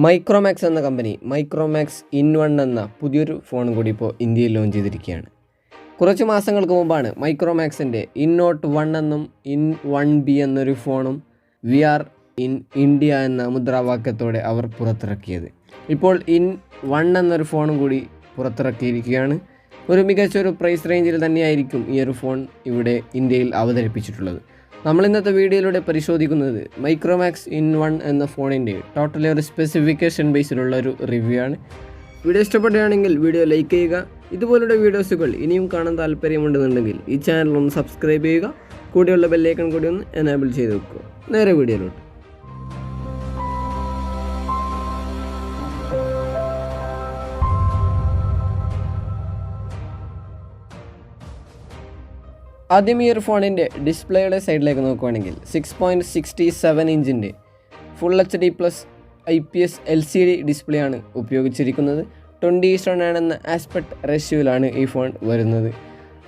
Micromax എന്ന company Micromax ഇൻ1 എന്ന പുതിയൊരു ഫോൺ കൂടി ഇപ്പോൾ ഇന്ത്യയിൽ ലോഞ്ച് ചെയ്തിരിക്കുകയാണ്. കുറച്ച് മാസങ്ങൾക്ക് മുമ്പാണ് മൈക്രോമാക്സിൻ്റെ ഇൻ-നോട്ട് 1 എന്നും ഇൻ-1B എന്നൊരു ഫോണും VR ഇൻ ഇന്ത്യ എന്ന മുദ്രാവാക്യത്തോടെ അവർ പുറത്തിറക്കിയത്. ഇപ്പോൾ ഇൻ-1 എന്നൊരു ഫോണും കൂടി പുറത്തിറക്കിയിരിക്കുകയാണ്. ഒരു മികച്ചൊരു പ്രൈസ് റേഞ്ചിൽ തന്നെയായിരിക്കും ഈ ഒരു ഫോൺ ഇവിടെ ഇന്ത്യയിൽ അവതരിപ്പിച്ചിട്ടുള്ളത്. നമ്മൾ ഇന്നത്തെ വീഡിയോയിലൂടെ പരിശോധിക്കുന്നത് മൈക്രോമാക്സ് ഇൻ1 എന്ന ഫോണിൻ്റെ ടോട്ടലി ഒരു സ്പെസിഫിക്കേഷൻ ബേസിലുള്ള ഒരു റിവ്യൂ ആണ്. വീഡിയോ ഇഷ്ടപ്പെടുകയാണെങ്കിൽ വീഡിയോ ലൈക്ക് ചെയ്യുക. ഇതുപോലുള്ള വീഡിയോസുകൾ ഇനിയും കാണാൻ താല്പര്യമുണ്ടെന്നുണ്ടെങ്കിൽ ഈ ചാനൽ ഒന്ന് സബ്സ്ക്രൈബ് ചെയ്യുക. കൂടെയുള്ള ബെല്ലൈക്കൺ കൂടി ഒന്ന് എനേബിൾ ചെയ്ത് വെക്കുക. നേരെ വീഡിയോയിലോട്ട്. ആദ്യം ഈ ഒരു ഫോണിൻ്റെ ഡിസ്പ്ലേയുടെ സൈഡിലേക്ക് നോക്കുകയാണെങ്കിൽ 6.67 ഇഞ്ചിൻ്റെ full HD+ IPS LCD display ആണ് ഉപയോഗിച്ചിരിക്കുന്നത്. 20:9 എന്ന ആസ്പെക്ട് റേഷ്യോയിലാണ് ഈ ഫോൺ വരുന്നത്.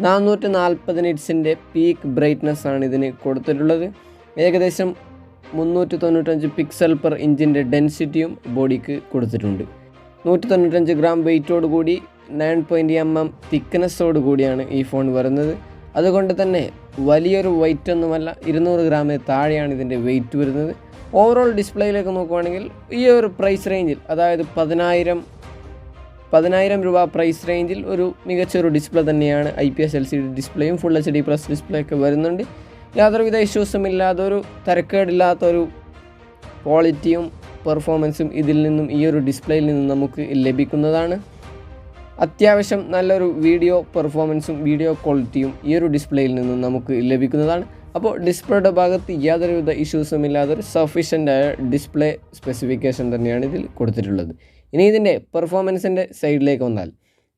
440 നിറ്റ്സിൻ്റെ പീക്ക് ബ്രൈറ്റ്നസ് ആണ് ഇതിന് കൊടുത്തിട്ടുള്ളത്. ഏകദേശം 395 പിക്സൽ പെർ ഇഞ്ചിൻ്റെ ഡെൻസിറ്റിയും ബോഡിക്ക് കൊടുത്തിട്ടുണ്ട്. 195 ഗ്രാം വെയിറ്റോട് കൂടി 9.0 mm തിക്നെസ്സോട് കൂടിയാണ് ഈ ഫോൺ വരുന്നത്. അതുകൊണ്ട് തന്നെ വലിയൊരു വെയിറ്റ് ഒന്നുമല്ല, 200 ഗ്രാമിന് താഴെയാണ് ഇതിൻ്റെ വെയിറ്റ് വരുന്നത്. ഓവറോൾ ഡിസ്പ്ലേയിലേക്ക് നോക്കുകയാണെങ്കിൽ ഈ ഒരു പ്രൈസ് റേഞ്ചിൽ, അതായത് 10,000 രൂപ പ്രൈസ് റേഞ്ചിൽ ഒരു മികച്ചൊരു ഡിസ്പ്ലേ തന്നെയാണ്. IPS LCD ഡിസ്പ്ലേയും ഫുൾ HD+ ഡിസ്പ്ലേ ഒക്കെ വരുന്നുണ്ട്. യാതൊരുവിധ ഇഷ്യൂസും ഇല്ലാതൊരു തരക്കേടില്ലാത്തൊരു ക്വാളിറ്റിയും പെർഫോമൻസും ഇതിൽ നിന്നും ഈ ഒരു ഡിസ്പ്ലേയിൽ നിന്നും നമുക്ക് ലഭിക്കുന്നതാണ്. അത്യാവശ്യം നല്ലൊരു വീഡിയോ പെർഫോമൻസും വീഡിയോ ക്വാളിറ്റിയും ഈ ഒരു ഡിസ്പ്ലേയിൽ നിന്നും നമുക്ക് ലഭിക്കുന്നതാണ്. അപ്പോൾ ഡിസ്പ്ലേയുടെ ഭാഗത്ത് യാതൊരുവിധ ഇഷ്യൂസും ഇല്ലാതൊരു സഫീഷ്യൻ്റായ ഡിസ്പ്ലേ സ്പെസിഫിക്കേഷൻ തന്നെയാണ് ഇതിൽ കൊടുത്തിട്ടുള്ളത്. ഇനി ഇതിൻ്റെ പെർഫോമൻസിൻ്റെ സൈഡിലേക്ക് വന്നാൽ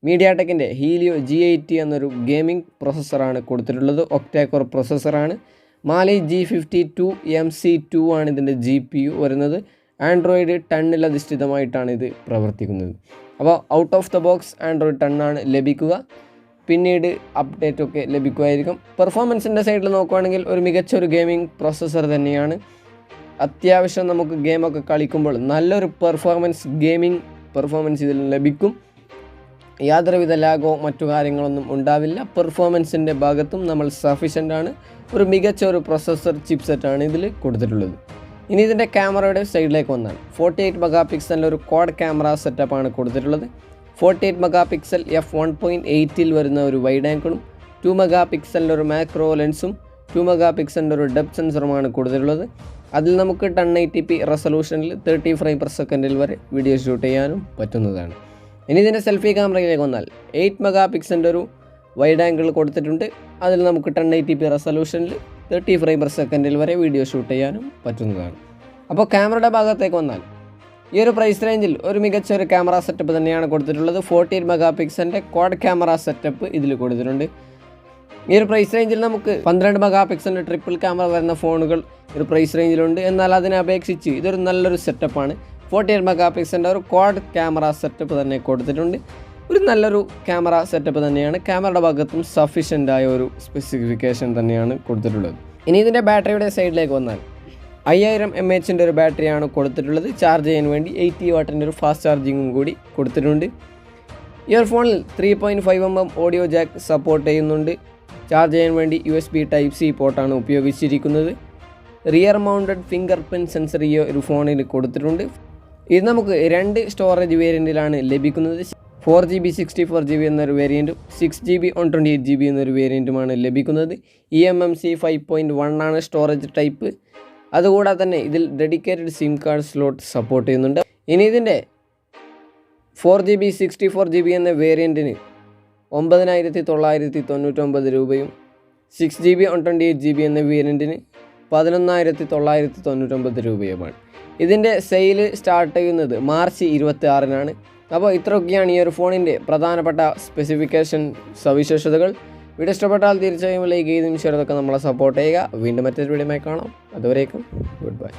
മീഡിയാടെക്കിൻ്റെ ഹീലിയോ G80 എന്നൊരു ഗെയിമിംഗ് പ്രോസസ്സറാണ് കൊടുത്തിട്ടുള്ളത്. ഒക്ടാ-കോർ പ്രോസസ്സറാണ്. മാലി G52 MC2 ആണ് ഇതിൻ്റെ GPU വരുന്നത്. ആൻഡ്രോയിഡ് 10 അധിഷ്ഠിതമായിട്ടാണ് ഇത് പ്രവർത്തിക്കുന്നത്. അപ്പോൾ out of the box Android 10 ആണ് ലഭിക്കുക. പിന്നീട് അപ്ഡേറ്റ് ഒക്കെ ലഭിക്കുമായിരിക്കും. പെർഫോമൻസിൻ്റെ സൈഡിൽ നോക്കുകയാണെങ്കിൽ ഒരു മികച്ചൊരു ഗെയിമിംഗ് പ്രോസസ്സർ തന്നെയാണ്. അത്യാവശ്യം നമുക്ക് ഗെയിമൊക്കെ കളിക്കുമ്പോൾ നല്ലൊരു ഗെയിമിംഗ് പെർഫോമൻസ് ഇതിൽ ലഭിക്കും. യാതൊരുവിധ ലാഗോ മറ്റു കാര്യങ്ങളൊന്നും ഉണ്ടാവില്ല. പെർഫോമൻസിൻ്റെ ഭാഗത്തും നമ്മൾ സഫീഷ്യൻ്റ് ആണ്. ഒരു മികച്ച ഒരു പ്രോസസ്സർ ചിപ്സെറ്റാണ് ഇതിൽ കൊടുത്തിട്ടുള്ളത്. ഇനി ഇതിൻ്റെ ക്യാമറയുടെ സൈഡിലേക്ക് വന്നാൽ 48 മെഗാ പിക്സലിൻ്റെ ഒരു ക്വാഡ് ക്യാമറ സെറ്റപ്പാണ് കൊടുത്തിട്ടുള്ളത്. 48 മെഗാ പിക്സൽ f1.8 വരുന്ന ഒരു വൈഡ് ആംഗിളും 2 മെഗാ പിക്സലിൻ്റെ ഒരു മാക്രോ ലെൻസും 2 മെഗാ പിക്സലിൻ്റെ ഒരു ഡെപ്ത് സെൻസറുമാണ് കൊടുത്തിട്ടുള്ളത്. അതിൽ നമുക്ക് 1080p റെസൊല്യൂഷനിൽ 30 ഫ്രെയിം പെർ സെക്കൻഡിൽ വരെ വീഡിയോ ഷൂട്ട് ചെയ്യാനും പറ്റുന്നതാണ്. ഇനി ഇതിൻ്റെ സെൽഫി ക്യാമറയിലേക്ക് വന്നാൽ 8 മെഗാ പിക്സലിൻ്റെ ഒരു വൈഡ് ആംഗിൾ കൊടുത്തിട്ടുണ്ട്. അതിൽ നമുക്ക് 1080p റെസൊല്യൂഷനിൽ 30 ഫ്രെയിം പെർ സെക്കൻഡിൽ വരെ വീഡിയോ ഷൂട്ട് ചെയ്യാനും പറ്റുന്നതാണ്. അപ്പോൾ ക്യാമറയുടെ ഭാഗത്തേക്ക് വന്നാൽ ഈ ഒരു പ്രൈസ് റേഞ്ചിൽ ഒരു മികച്ച ഒരു ക്യാമറ സെറ്റപ്പ് തന്നെയാണ് കൊടുത്തിട്ടുള്ളത്. 48 മെഗാ പിക്സലിൻ്റെ ക്വാഡ് ക്യാമറ സെറ്റപ്പ് ഇതിൽ കൊടുത്തിട്ടുണ്ട്. ഈ ഒരു പ്രൈസ് റേഞ്ചിൽ നമുക്ക് 12 മെഗാ പിക്സലിൻ്റെ ട്രിപ്പിൾ ക്യാമറ വരുന്ന ഫോണുകൾ ഒരു പ്രൈസ് റേഞ്ചിലുണ്ട്. എന്നാൽ അതിനെ അപേക്ഷിച്ച് ഇതൊരു നല്ലൊരു സെറ്റപ്പാണ്. 48 മെഗാ പിക്സലിൻ്റെ ഒരു ക്വാഡ് ക്യാമറ സെറ്റപ്പ് തന്നെ കൊടുത്തിട്ടുണ്ട്. ഒരു നല്ലൊരു ക്യാമറ സെറ്റപ്പ് തന്നെയാണ്. ക്യാമറയുടെ ഭാഗത്തും സഫീഷ്യൻ്റായ ഒരു സ്പെസിഫിക്കേഷൻ തന്നെയാണ് കൊടുത്തിട്ടുള്ളത്. ഇനി ഇതിൻ്റെ ബാറ്ററിയുടെ സൈഡിലേക്ക് വന്നാൽ 5000 mAh ഒരു ബാറ്ററിയാണ് കൊടുത്തിട്ടുള്ളത്. ചാർജ് ചെയ്യാൻ വേണ്ടി 80 വാട്ടിൻ്റെ ഒരു ഫാസ്റ്റ് ചാർജിങ്ങും കൂടി കൊടുത്തിട്ടുണ്ട്. ഈ ഒരു ഫോണിൽ 3.5 mm ഓഡിയോ ജാക്ക് സപ്പോർട്ട് ചെയ്യുന്നുണ്ട്. ചാർജ് ചെയ്യാൻ വേണ്ടി USB Type-C പോർട്ടാണ് ഉപയോഗിച്ചിരിക്കുന്നത്. Rear mounted finger print sensor ഈ ഒരു ഫോണിൽ കൊടുത്തിട്ടുണ്ട്. ഇത് നമുക്ക് 2 സ്റ്റോറേജ് വേരിയൻറ്റിലാണ് ലഭിക്കുന്നത്. 4GB 64GB എന്നൊരു വേരിയൻറ്റും 6GB 128GB എന്നൊരു വേരിയൻറ്റുമാണ് ലഭിക്കുന്നത്. eMMC 5.1 ആണ് സ്റ്റോറേജ് ടൈപ്പ്. അതുകൂടാതെ തന്നെ ഇതിൽ dedicated SIM card slot support ചെയ്യുന്നുണ്ട്. ഇനി ഇതിൻ്റെ 4GB 64GB എന്ന വേരിയൻറ്റിന് 9,999 രൂപയും 6GB 128GB എന്ന വേരിയൻറ്റിന് 11,999 രൂപയുമാണ്. ഇതിൻ്റെ സെയിൽ സ്റ്റാർട്ട് ചെയ്യുന്നത് മാർച്ച് 26-നാണ്. അപ്പോൾ ഇത്രയൊക്കെയാണ് ഈ ഒരു ഫോണിൻ്റെ പ്രധാനപ്പെട്ട സ്പെസിഫിക്കേഷൻ സവിശേഷതകൾ. വീഡിയോ ഇഷ്ടപ്പെട്ടാൽ തീർച്ചയായും ലൈക്ക് ചെയ്തും ഷെയർ ചെയ്തൊക്കെ നമ്മളെ സപ്പോർട്ട് ചെയ്യുക. വീണ്ടും മറ്റൊരു വീഡിയോയുമായി കാണാം. അതുവരേക്കും ഗുഡ് ബൈ.